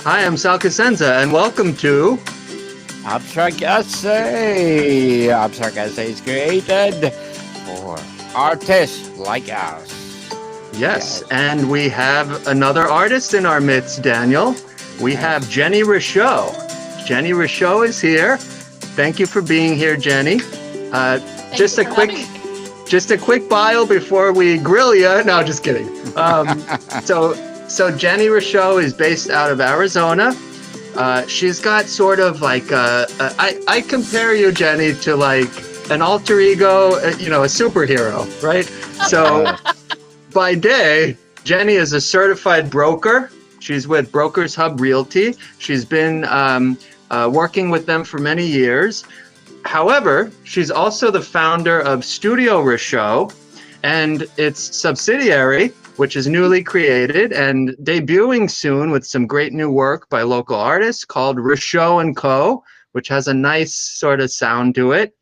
Hi, I'm Sal Casenza, and welcome to Abstract Essay. Abstract Essay is created for artists like us. Yes, Yes, and we have another artist in our midst, Daniel. We have yes. Jennie Richau. Jennie Richau is here. Thank you for being here, Jennie. Uh, Thank just you a for quick, having me. just a quick bio before we grill you. No, just kidding. So, so Jennie Richau is based out of Arizona. She's got sort of like I compare you, Jennie, to like an alter ego, a superhero, right? So Yes. by day, Jennie is a certified broker. She's with Brokers Hub Realty. She's been working with them for many years. However, she's also the founder of Studio Richau and its subsidiary, which is newly created and debuting soon with some great new work by local artists called Richau Co, which has a nice sort of sound to it.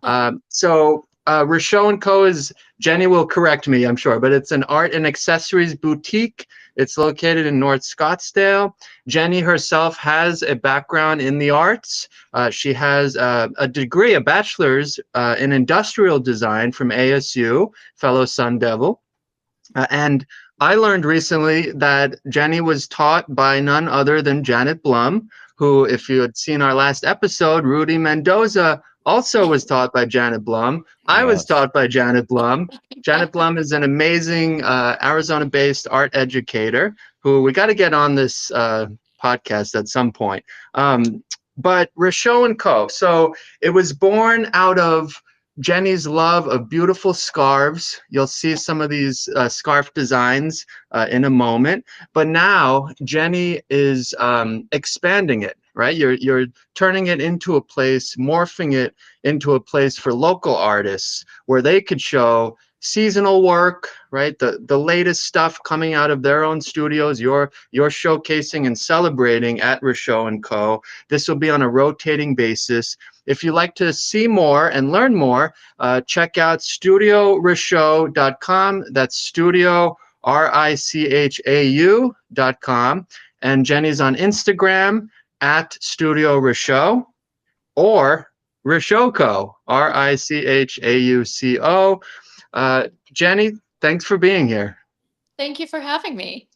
Richau Co is, Jennie will correct me, I'm sure, but it's an art and accessories boutique. It's located in North Scottsdale. Jennie herself has a background in the arts. She has a degree, a bachelor's in industrial design from ASU, fellow Sun Devil. And I learned recently that Jennie was taught by none other than Janet Blum, who, if you had seen our last episode, Rudy Mendoza also was taught by Janet Blum. I was Yes. taught by Janet Blum. Janet Blum is an amazing Arizona-based art educator who we got to get on this podcast at some point. But Richau Co. So it was born out of Jennie's love of beautiful scarves. You'll see some of these scarf designs in a moment. But now Jennie is expanding it, right? You're turning it into a place, morphing it into a place for local artists where they could show seasonal work, right? The latest stuff coming out of their own studios. You're showcasing and celebrating at Richau Co. This will be on a rotating basis. If you'd like to see more and learn more, check out studiorichau.com. That's studio, RICHAU.com. And Jennie's on Instagram at Studio Richau or Richau Co, RICHAUCO. Jennie, thanks for being here. Thank you for having me.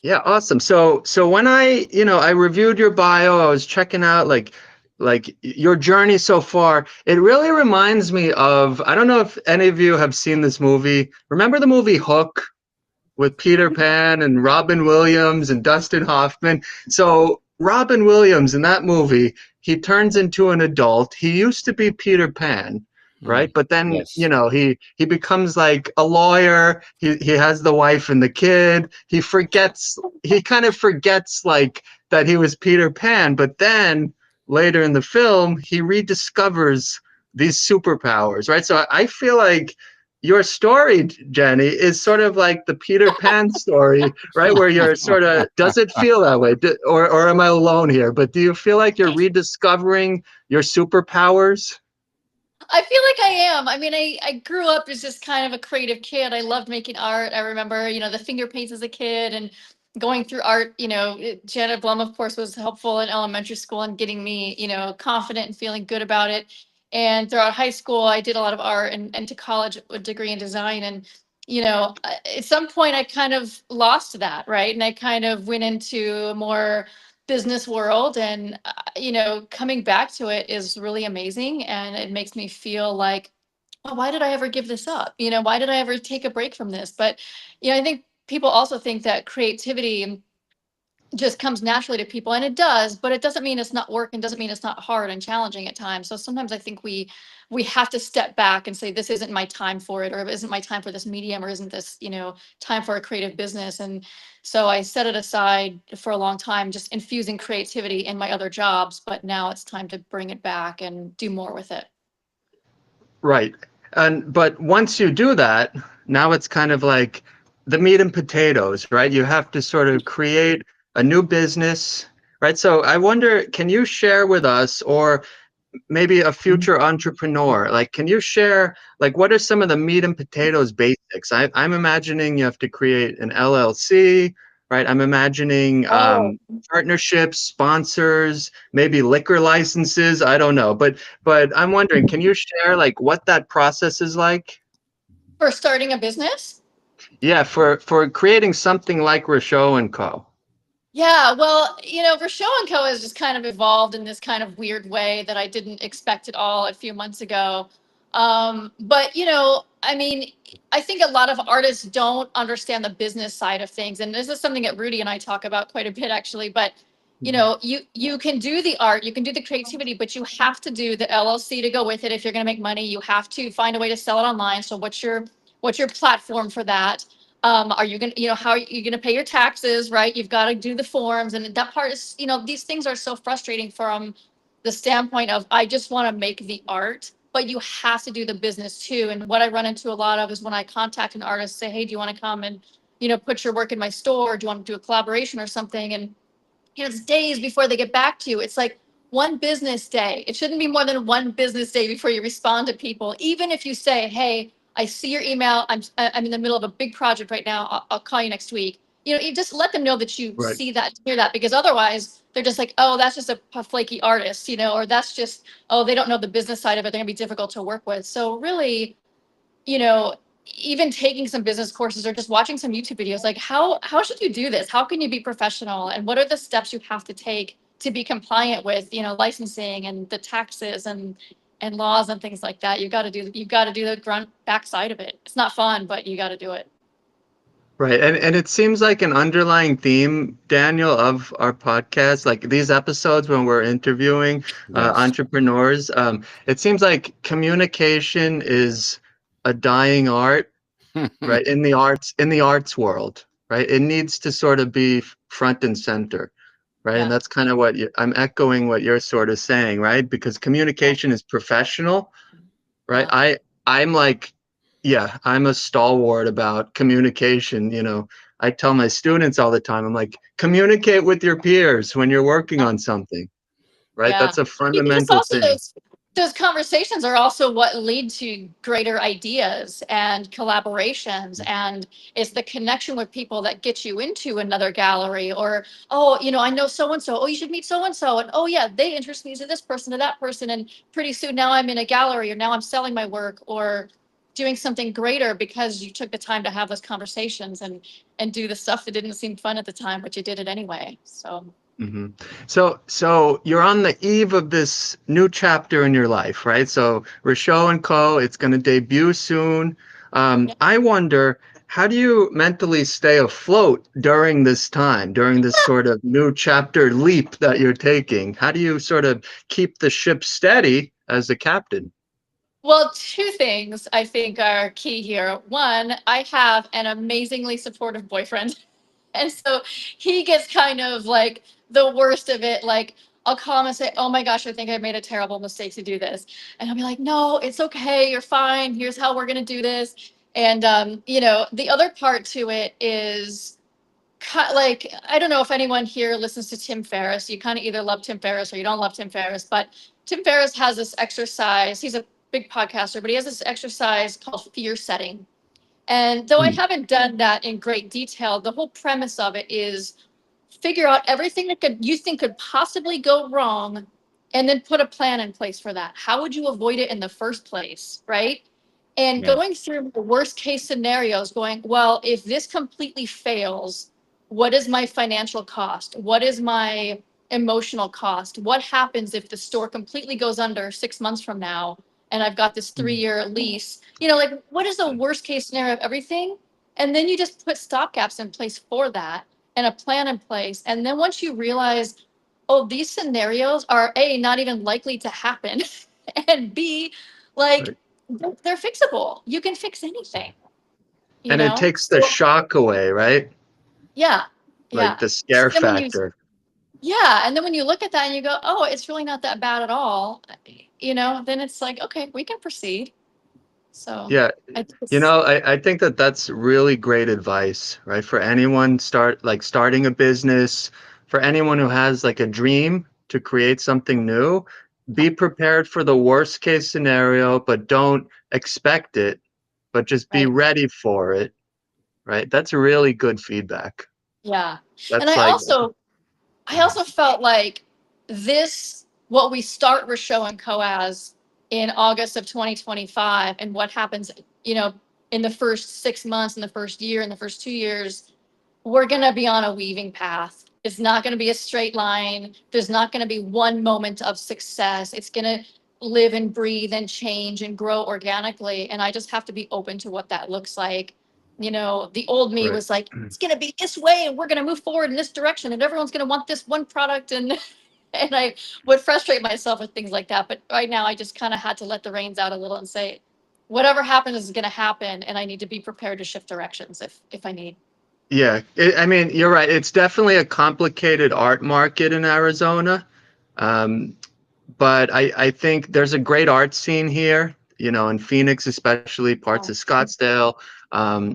Yeah, awesome. So when I reviewed your bio, I was checking out like your journey so far. It really reminds me of, I don't know if any of you have seen this movie. Remember the movie Hook with Peter Pan and Robin Williams and Dustin Hoffman? So Robin Williams in that movie, he turns into an adult. He used to be Peter Pan, right? Mm. But then, Yes. he becomes like a lawyer. He has the wife and the kid. He kind of forgets like that he was Peter Pan, but then later in the film, he rediscovers these superpowers, right? So I feel like your story, Jennie, is sort of like the Peter Pan story, right? Where you're sort of, does it feel that way? Or am I alone here? But do you feel like you're rediscovering your superpowers? I feel like I am. I mean, I grew up as just kind of a creative kid. I loved making art. I remember, the finger paints as a kid and going through art. Janet Blum, of course, was helpful in elementary school and getting me, confident and feeling good about it. And throughout high school, I did a lot of art and to college, a degree in design. And, at some point, I kind of lost that, right? And I kind of went into a more business world and coming back to it is really amazing and it makes me feel like, oh, why did I ever give this up? Why did I ever take a break from this? But I think people also think that creativity just comes naturally to people, and it does, but it doesn't mean it's not work and doesn't mean it's not hard and challenging at times. So sometimes I think we have to step back and say, this isn't my time for it, or isn't my time for this medium, or isn't this time for a creative business. And so I set it aside for a long time, just infusing creativity in my other jobs, but now it's time to bring it back and do more with it. Right. But once you do that, now it's kind of like the meat and potatoes, right? You have to sort of create a new business, right? So I wonder, can you share with us, or maybe a future entrepreneur, like, can you share, like, what are some of the meat and potatoes basics? I'm imagining you have to create an LLC, right? I'm imagining Oh, partnerships, sponsors, maybe liquor licenses. I don't know, but I'm wondering, can you share like what that process is like? for starting a business? Yeah, for creating something like Richau and Co. Yeah, well, Richau and Co. has just kind of evolved in this kind of weird way that I didn't expect at all a few months ago. But I mean, I think a lot of artists don't understand the business side of things, and this is something that Rudy and I talk about quite a bit, actually. But you can do the art, you can do the creativity, but you have to do the LLC to go with it if you're going to make money. You have to find a way to sell it online. So what's your platform for that? Are you going to, how are you going to pay your taxes, right? You've got to do the forms. And that part is, these things are so frustrating from the standpoint of, I just want to make the art, but you have to do the business too. And what I run into a lot of is when I contact an artist, say, hey, do you want to come and, put your work in my store? Do you want to do a collaboration or something? And it's days before they get back to you. It's like one business day. It shouldn't be more than one business day before you respond to people. Even if you say, "Hey, I see your email. I'm in the middle of a big project right now. I'll call you next week." You just let them know that you Right. see that, hear that, because otherwise they're just like, "Oh, that's just a flaky artist," or that's just, "Oh, they don't know the business side of it. They're gonna be difficult to work with." So really, you know, even taking some business courses or just watching some YouTube videos, like how should you do this? How can you be professional? And what are the steps you have to take to be compliant with, licensing and the taxes and laws and things like that? You got to do the grunt backside of it. It's not fun, but you got to do it. Right. And it seems like an underlying theme, Daniel, of our podcast, like these episodes when we're interviewing Yes. entrepreneurs, it seems like communication is a dying art, right? In the arts world, right? It needs to sort of be front and center, right? And Yeah. that's kind of what I'm echoing what you're sort of saying, right? Because Yeah. communication is professional, right? Yeah. I'm like, yeah, I'm a stalwart about communication. I tell my students all the time, I'm like, communicate with your peers when you're working on something, right? Yeah. That's a Because fundamental also thing. those conversations are also what lead to greater ideas and collaborations. And it's the connection with people that get you into another gallery or, oh, I know so and so. Oh, you should meet so and so. And oh yeah, they interest me to this person, to that person. And pretty soon now I'm in a gallery or now I'm selling my work or doing something greater because you took the time to have those conversations and do the stuff that didn't seem fun at the time, but you did it anyway. So hmm So you're on the eve of this new chapter in your life, right? So Richau and Co. It's going to debut soon. yeah. I wonder, how do you mentally stay afloat during this time, during this sort of new chapter leap that you're taking? How do you sort of keep the ship steady as a captain? Well, two things I think are key here. One, I have an amazingly supportive boyfriend. And so he gets kind of like the worst of it. Like, I'll call him and say, "Oh my gosh, I think I made a terrible mistake to do this." And he'll be like, "No, it's okay. You're fine. Here's how we're going to do this." And, the other part to it is like, I don't know if anyone here listens to Tim Ferriss. You kind of either love Tim Ferriss or you don't love Tim Ferriss, but Tim Ferriss has this exercise. He's a big podcaster, but he has this exercise called fear setting. And though I Mm, haven't done that in great detail, the whole premise of it is figure out everything that you think could possibly go wrong and then put a plan in place for that. How would you avoid it in the first place, right? And Yeah. going through the worst case scenarios, going, well, if this completely fails, what is my financial cost? What is my emotional cost? What happens if the store completely goes under 6 months from now and I've got this 3-year lease? Like, what is the worst case scenario of everything? And then you just put stopgaps in place for that and a plan in place. And then once you realize, oh, these scenarios are A, not even likely to happen, and B, like, right. they're fixable. You can fix anything, And it takes the So shock away, right? yeah, Like yeah. the So scare then when you factor. yeah, and then when you look at that and you go, oh, it's really not that bad at all, then it's like, okay, we can proceed. So Yeah, I think it's I think that that's really great advice, right? For anyone starting a business, for anyone who has like a dream to create something new, be prepared for the worst case scenario, but don't expect it, but just be right. ready for it, right? That's really good feedback. Yeah. And That's like, I also felt like this, what we start Richau and Co as in August of 2025, and what happens, you know, in the first 6 months, in the first year, in the first 2 years, we're going to be on a weaving path. It's not going to be a straight line. There's not going to be one moment of success. It's going to live and breathe and change and grow organically. And I just have to be open to what that looks like. You know, the old me right. was like, it's going to be this way and we're going to move forward in this direction and everyone's going to want this one product. And, and I would frustrate myself with things like that. But right now I just kind of had to let the reins out a little and say, whatever happens is going to happen. And I need to be prepared to shift directions if I need. Yeah, I mean, you're right. It's definitely a complicated art market in Arizona. Um, but I think there's a great art scene here, you know, in Phoenix, especially parts of Scottsdale.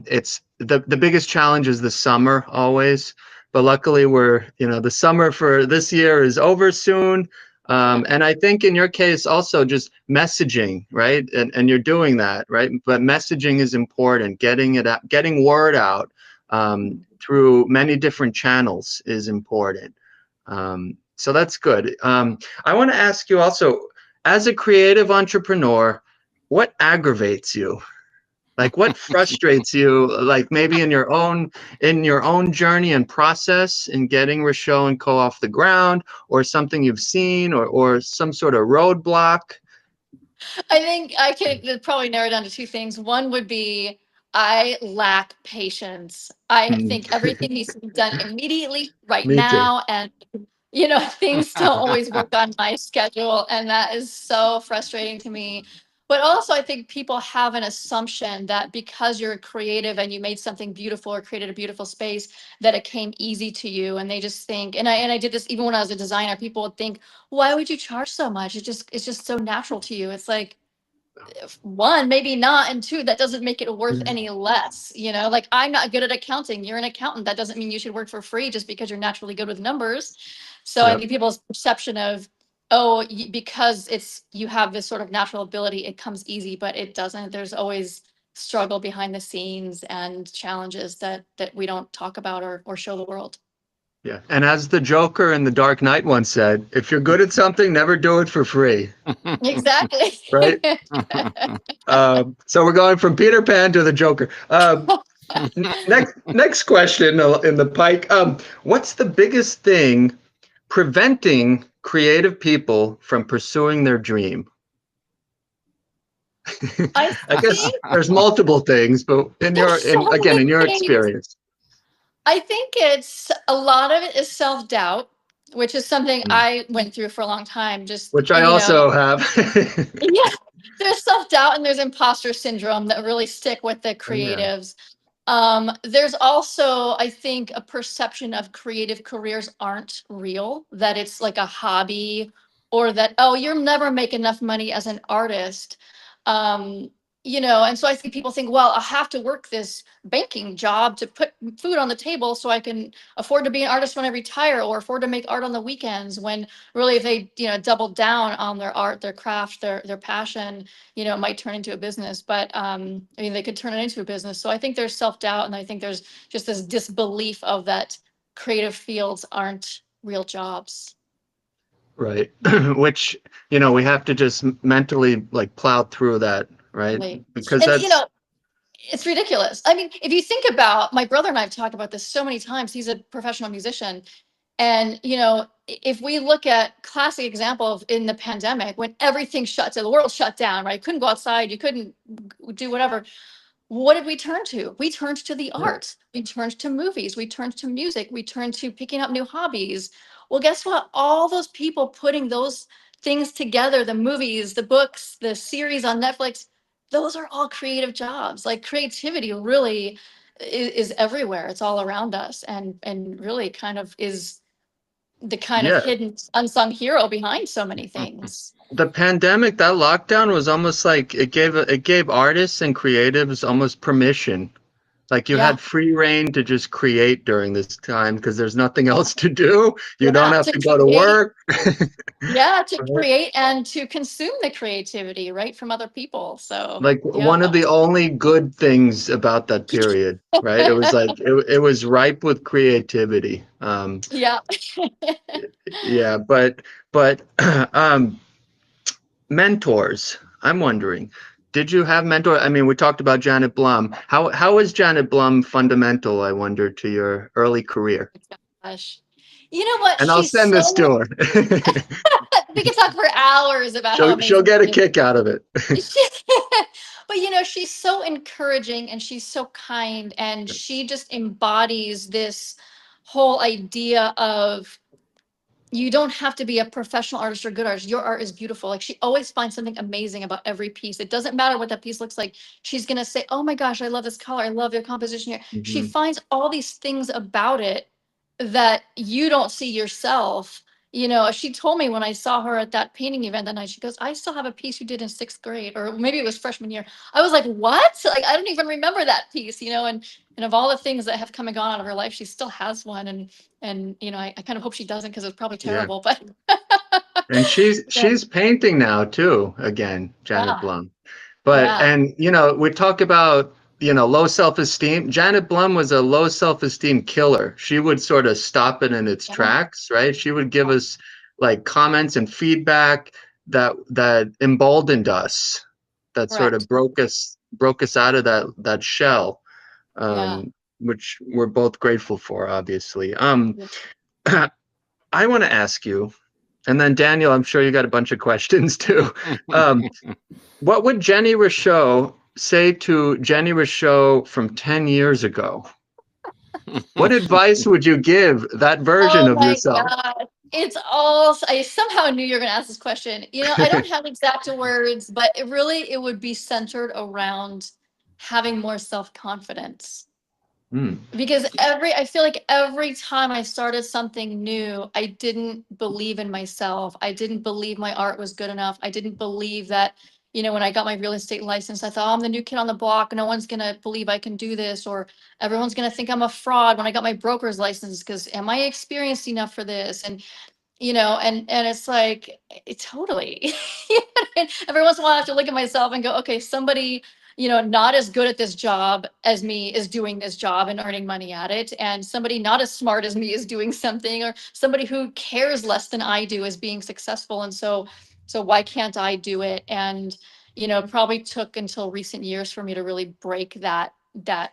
It's the biggest challenge is the summer always, but luckily you know, the summer for this year is over soon. And I think in your case also just messaging, right? And you're doing that, right? But messaging is important. Getting it out, getting word out through many different channels is important. So that's good. I want to ask you also, as a creative entrepreneur, what aggravates you? Like what frustrates you, like maybe in your own journey and process in getting Richau and Co off the ground, or something you've seen, or some sort of roadblock? I think I could probably narrow it down to two things. One would be I lack patience. I Hmm. think everything needs to be done immediately, right Me too. now. And, you know, things don't always work on my schedule. And that is so frustrating to me. But also, I think people have an assumption that because you're creative and you made something beautiful or created a beautiful space, that it came easy to you. And they just think, and I did this even when I was a designer, people would think, why would you charge so much? It's just so natural to you. It's like, one, maybe not, and two, that doesn't make it worth any less. You know, like I'm not good at accounting. You're an accountant. That doesn't mean you should work for free just because you're naturally good with numbers. So I Yep. think people's perception of, oh, because it's you have this sort of natural ability, it comes easy, but it doesn't. There's always struggle behind the scenes and challenges that we don't talk about or show the world. Yeah. And as the Joker in The Dark Knight once said, if you're good at something, never do it for free. Exactly. Right? So we're going from Peter Pan to the Joker. Next question in the pike. What's the biggest thing preventing creative people from pursuing their dream? I I guess think there's multiple things, but there's so many in your things. experience, I think it's a lot of it is self-doubt, which is something I went through for a long time. Just, which I you know, also have. yeah, there's self-doubt and there's imposter syndrome that really stick with the Yeah. creatives. There's also, I think, a perception of creative careers aren't real, that it's like a hobby, or that, oh, you'll never make enough money as an artist. Um, you know, and so I think people think, well, I have to work this banking job to put food on the table so I can afford to be an artist when I retire or afford to make art on the weekends, when really if they, you know, double down on their art, their craft, their passion, you know, it might turn into a business. But I mean, they could turn it into a business. So I think there's self-doubt, and I think there's just this disbelief of that creative fields aren't real jobs. Right. Which, you know, we have to just mentally like plow through that, right? Really. Because And you that's, know, it's ridiculous. I mean, if you think about, my brother and I have talked about this so many times. He's a professional musician. And, you know, if we look at classic example of in the pandemic, when everything shut down, the world shut down, right? Couldn't go outside, you couldn't do whatever. What did we turn to? We turned to the right. arts. We turned to movies. We turned to music. We turned to picking up new hobbies. Well, guess what? All those people putting those things together, the movies, the books, the series on Netflix, those are all creative jobs. Like creativity really is everywhere. It's all around us, and really kind of is the kind of Yeah. hidden unsung hero behind so many things. The pandemic, that lockdown was almost like it gave artists and creatives almost permission, Like you Yeah. had free reign to just create during this time because there's nothing else to do. You don't Yeah. have To to go to create. work. Yeah. To Right? create and to consume the creativity, right, from other people. So, Like yeah. one of the only good things about that period, right? It was like it was ripe with creativity. Yeah. Yeah, but mentors. I'm wondering, did you have mentor? I mean, we talked about Janet Blum. How is Janet Blum fundamental, I wonder, to your early career? Gosh. You know what? And I'll She's send this so, to her. we could talk for hours about how She'll amazing get a she is. kick out of it. But she's so encouraging and she's so kind and she just embodies this whole idea of you don't have to be a professional artist or good artist. Your art is beautiful. Like she always finds something amazing about every piece. It doesn't matter what that piece looks like. She's gonna say, "Oh my gosh, I love this color. I love your composition here." She Mhm. finds all these things about it that you don't see yourself. She told me when I saw her at that painting event that night, she goes, "I still have a piece you did in sixth grade, or maybe it was freshman year." I was like, "What?" Like I don't even remember that piece, and of all the things that have come and gone out of her life, she still has one. And I kind of hope she doesn't because it's probably Yeah. terrible, but And she's yeah, she's painting now too, again, Janet yeah, Blum. But yeah, and we talk about low self-esteem. Janet Blum was a low self-esteem killer. She would sort of stop it in its yeah, tracks, right? She would give us like comments and feedback that emboldened us, that sort of correct. broke us out of that shell, Yeah. which we're both grateful for, obviously. Yeah. I want to ask you, and then Daniel, I'm sure you got a bunch of questions too. Um, what would Jennie Richau say to Jennie Richau from 10 years ago? What advice would you give that version Oh of my yourself? God. I somehow knew you were going to ask this question. I don't have exact words, but it would be centered around having more self-confidence. Hmm. Because I feel like every time I started something new, I didn't believe in myself. I didn't believe my art was good enough. I didn't believe that, when I got my real estate license, I thought, "Oh, I'm the new kid on the block. No one's going to believe I can do this," or everyone's going to think I'm a fraud when I got my broker's license because am I experienced enough for this? And it's like totally. And every once in a while I have to look at myself and go, okay, somebody not as good at this job as me is doing this job and earning money at it, and somebody not as smart as me is doing something, or somebody who cares less than I do is being successful, and so why can't I do it? And probably took until recent years for me to really break that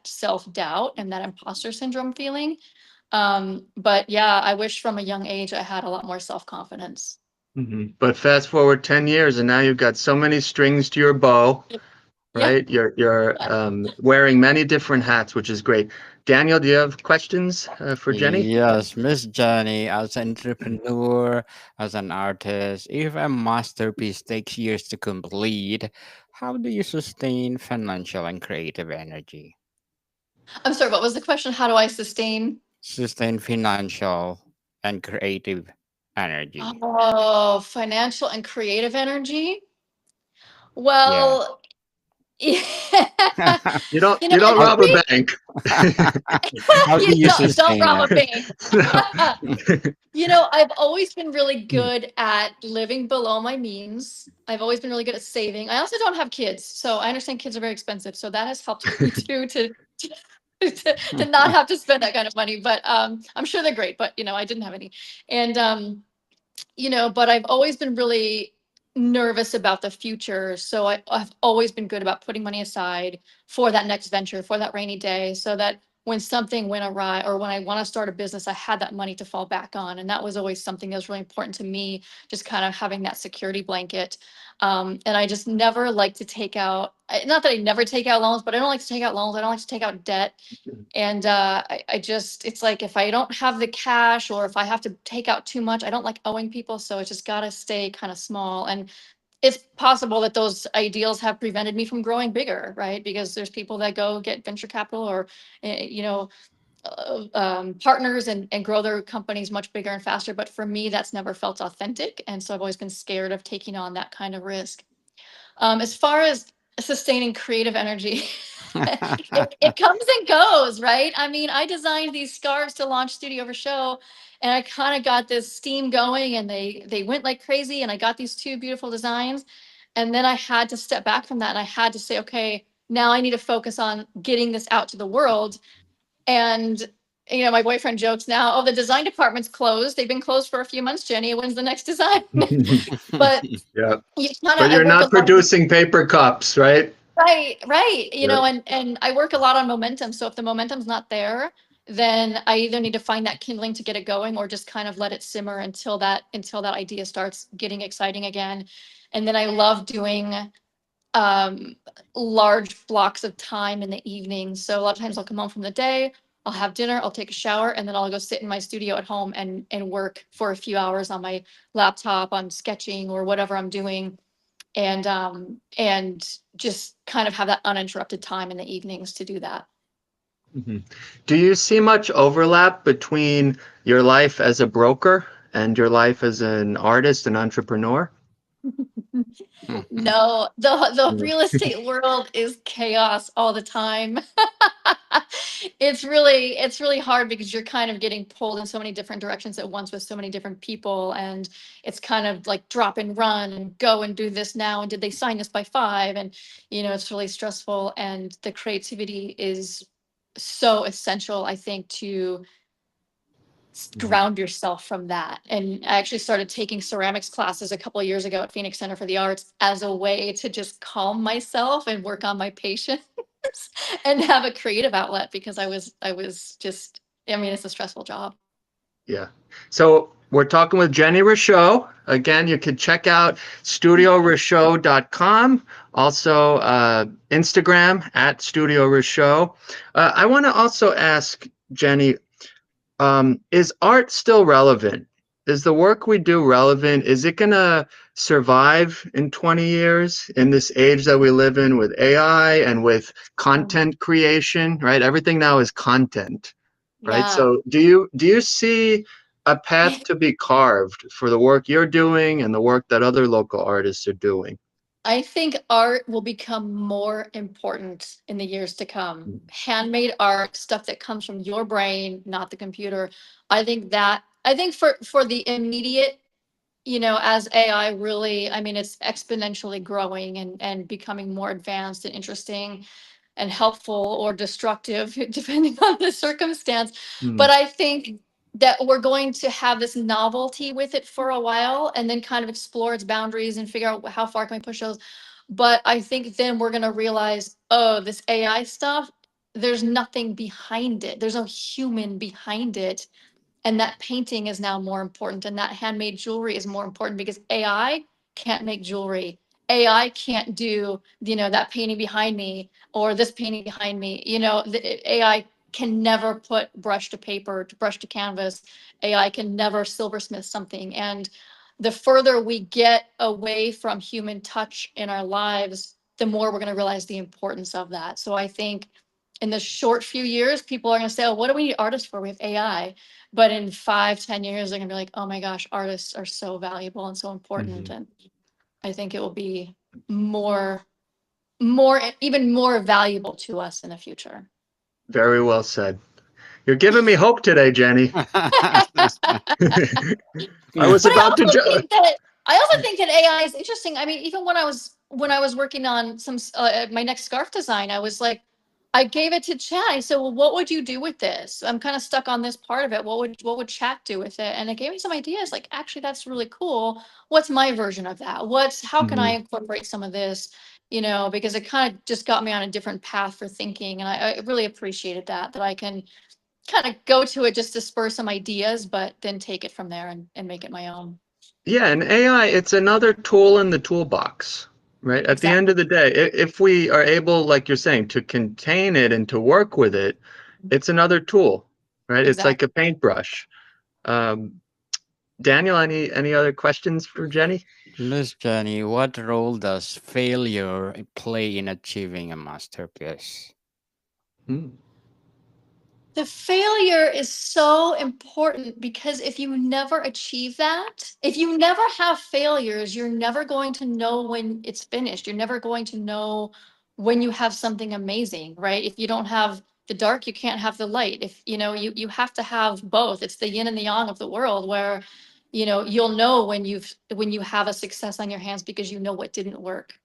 self-doubt and that imposter syndrome feeling. But yeah, I wish from a young age I had a lot more self-confidence. Mhm. But fast forward 10 years, and now you've got so many strings to your bow, Yeah. right? You're wearing many different hats, which is great. Daniel, do you have questions for Jennie? Yes, Miss Jenny, as an entrepreneur, as an artist, if a masterpiece takes years to complete, how do you sustain financial and creative energy? I'm sorry, what was the question? How do I sustain? Sustain financial and creative energy. Oh, financial and creative energy? Yeah. Well, yeah. You don't you know, you don't How, rob a every bank. how do you you don't sustain rob a it? bank. No. I've always been really good at living below my means. I've always been really good at saving. I also don't have kids, so I understand kids are very expensive. So that has helped me too to not have to spend that kind of money. But I'm sure they're great. But I didn't have any, and but I've always been really nervous about the future. So I've always been good about putting money aside for that next venture, for that rainy day, so that when something went awry or when I want to start a business, I had that money to fall back on. And that was always something that was really important to me, just kind of having that security blanket. And I just never like to take out, not that I never take out loans, but I don't like to take out loans. I don't like to take out debt. And I just, it's like if I don't have the cash or if I have to take out too much, I don't like owing people. So it's just got to stay kind of small. And it's possible that those ideals have prevented me from growing bigger, right? Because there's people that go get venture capital or, partners and grow their companies much bigger and faster. But for me, that's never felt authentic. And so I've always been scared of taking on that kind of risk. As far as sustaining creative energy, It comes and goes, right? I mean, I designed these scarves to launch Studio Show, and I kind of got this steam going, and they went like crazy, and I got these two beautiful designs, and then I had to step back from that, and I had to say, okay, now I need to focus on getting this out to the world. And my boyfriend jokes now, oh, the design department's closed. They've been closed for a few months, Jenny. When's the next design? But Yeah. I You're work a not lot. producing paper cups, right? Right. Yeah. And I work a lot on momentum. So if the momentum's not there, then I either need to find that kindling to get it going, or just kind of let it simmer until that idea starts getting exciting again. And then I love doing um large blocks of time in the evening. So a lot of times I'll come home from the day, I'll have dinner, I'll take a shower, and then I'll go sit in my studio at home and work for a few hours on my laptop, on sketching or whatever I'm doing, and just kind of have that uninterrupted time in the evenings to do that. Mhm. Do you see much overlap between your life as a broker and your life as an artist and entrepreneur? No, the Mm. real estate world is chaos all the time. It's really hard because you're kind of getting pulled in so many different directions at once with so many different people, and it's kind of like drop and run and go and do this now, and did they sign this by 5? And it's really stressful, and the creativity is so essential, I think, to Mhm. ground yourself from that. And I actually started taking ceramics classes a couple of years ago at Phoenix Center for the Arts as a way to just calm myself and work on my patience and have a creative outlet, because I was just, I mean, it's a stressful job. Yeah. So we're talking with Jennie Richau. Again, you could check out studiorichau.com. Also, Instagram at Studio Richau. I want to also ask Jennie, is art still relevant? Is the work we do relevant? Is it going to survive in 20 years in this age that we live in with AI and with content creation, right? Everything now is content, right? Yeah. So do you see a path to be carved for the work you're doing and the work that other local artists are doing? I think art will become more important in the years to come. Handmade art, stuff that comes from your brain, not the computer. I think for the immediate, as AI really, I mean, it's exponentially growing and becoming more advanced and interesting and helpful or destructive, depending on the circumstance. Mm, But I think that we're going to have this novelty with it for a while, and then kind of explore its boundaries and figure out how far can we push those. But I think then we're going to realize, oh, this AI stuff, there's nothing behind it. There's no human behind it, and that painting is now more important, and that handmade jewelry is more important, because AI can't make jewelry. AI can't do, that painting behind me or this painting behind me. The AI can never put brush to paper, to brush to canvas. AI can never silversmith something. And the further we get away from human touch in our lives, the more we're going to realize the importance of that. So I think in the short few years, people are going to say, oh, what do we need artists for? We have AI. But in 5, 10 years, they're gonna be like, oh my gosh, artists are so valuable and so important. mhm. And I think it will be more, even more valuable to us in the future. Very well said. You're giving me hope today, Jennie. I was But about to. I also think that AI is interesting. I mean, even when I was working on my next scarf design, I was like, I gave it to chat. I said, well, what would you do with this? I'm kind of stuck on this part of it. What would chat do with it? And it gave me some ideas, like, actually, that's really cool. What's my version of that? How can I Mhm. incorporate some of this? Because it kind of just got me on a different path for thinking. And I really appreciated that I can kind of go to it just to spur some ideas, but then take it from there and make it my own. Yeah, and AI, it's another tool in the toolbox, right? At the end Exactly. of the day, if we are able, like you're saying, to contain it and to work with it, it's another tool, right? It's like Exactly. a paintbrush. Um, Daniel, any other questions for Jennie? Miss Jenny, what role does failure play in achieving a masterpiece? Hmm. The failure is so important, because if you never achieve that, if you never have failures, you're never going to know when it's finished. You're never going to know when you have something amazing, right? If you don't have the dark, you can't have the light. If you have to have both. It's the yin and the yang of the world, where you'll know when you have a success on your hands because you know what didn't work.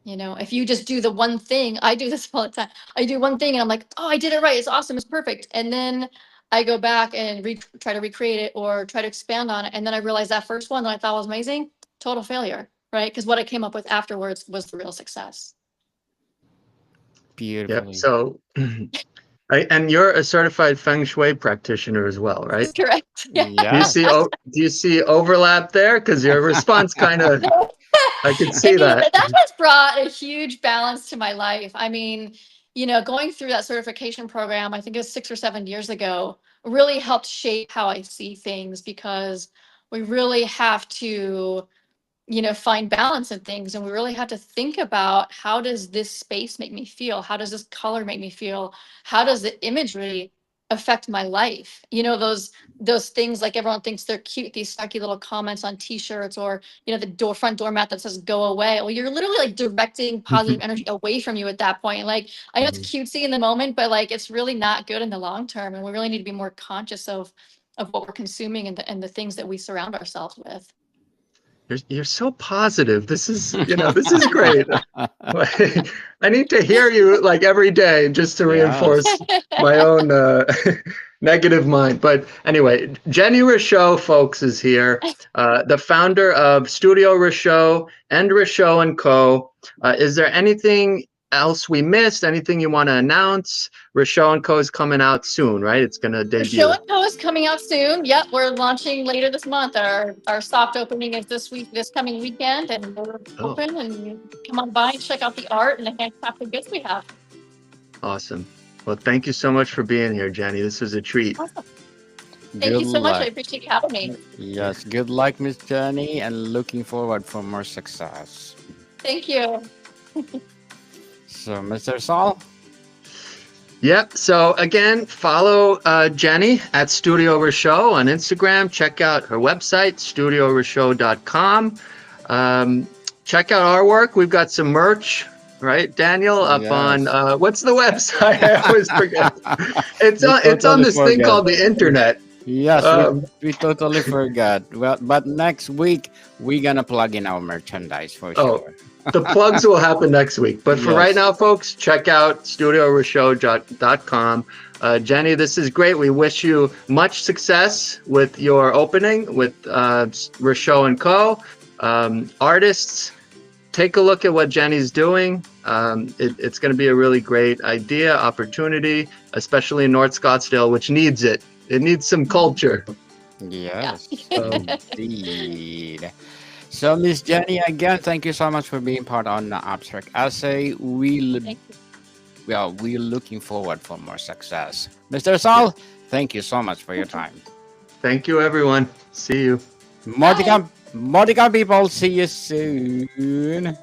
If you just do the one thing, I do this all the time. I do one thing and I'm like, oh, I did it right. It's awesome. It's perfect. And then I go back and try to recreate it or try to expand on it. And then I realize that first one that I thought was amazing, total failure, right? Because what I came up with afterwards was the real success. Yep. Beautifully. So, and you're a certified Feng Shui practitioner as well, right? That's correct. Yeah. Yeah. Do you see overlap there? Because your response kind of, I could see that. That has brought a huge balance to my life. I mean, going through that certification program, I think it was 6 or 7 years ago, really helped shape how I see things, because we really have to find balance in things. And we really have to think about, how does this space make me feel? How does this color make me feel? How does the imagery affect my life? Those things, like everyone thinks they're cute, these snarky little comments on t-shirts, or, the front doormat that says go away. Well, you're literally like directing positive energy away from you at that point. Like, I know it's cutesy in the moment, but like, it's really not good in the long term. And we really need to be more conscious of what we're consuming and the things that we surround ourselves with. You're so positive. This is great. I need to hear you like every day just to reinforce my own negative mind. But anyway, Jennie Richau, folks, is here, the founder of Studio Richau and Richau Co. Is there anything else we missed? Anything you want to announce? Richau Co is coming out soon, right? It's going to debut. Richau Co is coming out soon. Yep, we're launching later this month. Our soft opening is this coming weekend, and we're open, and you come on by and check out the art and the handcrafted goods we have. Awesome. Well, thank you so much for being here, Jennie. This was a treat. Awesome. Thank you so much. I appreciate you having me. Yes, good luck, Miss Jennie, and looking forward for more success. Thank you. So, Mr. Saul? Yep. So again, follow Jennie at Studio Richau on Instagram. Check out her website, studiorichau.com. Check out our work. We've got some merch, right, Daniel? Up on what's the website? I always forget. It's on this thing called the internet. Yes, we totally forgot. Well, but next week we're gonna plug in our merchandise for sure. The plugs will happen next week. But for right now, folks, check out studiorichau.com. Jennie, this is great. We wish you much success with your opening with Richau Co. Artists, take a look at what Jennie's doing. It's going to be a really great idea, opportunity, especially in North Scottsdale, which needs it. It needs some culture. Yes, indeed. So, Miss Jennie, again, thank you so much for being part on the Abstract Essay. We're looking forward for more success. Mr. Saul, thank you so much for your time. Thank you, everyone. See you. More to come, people. See you soon.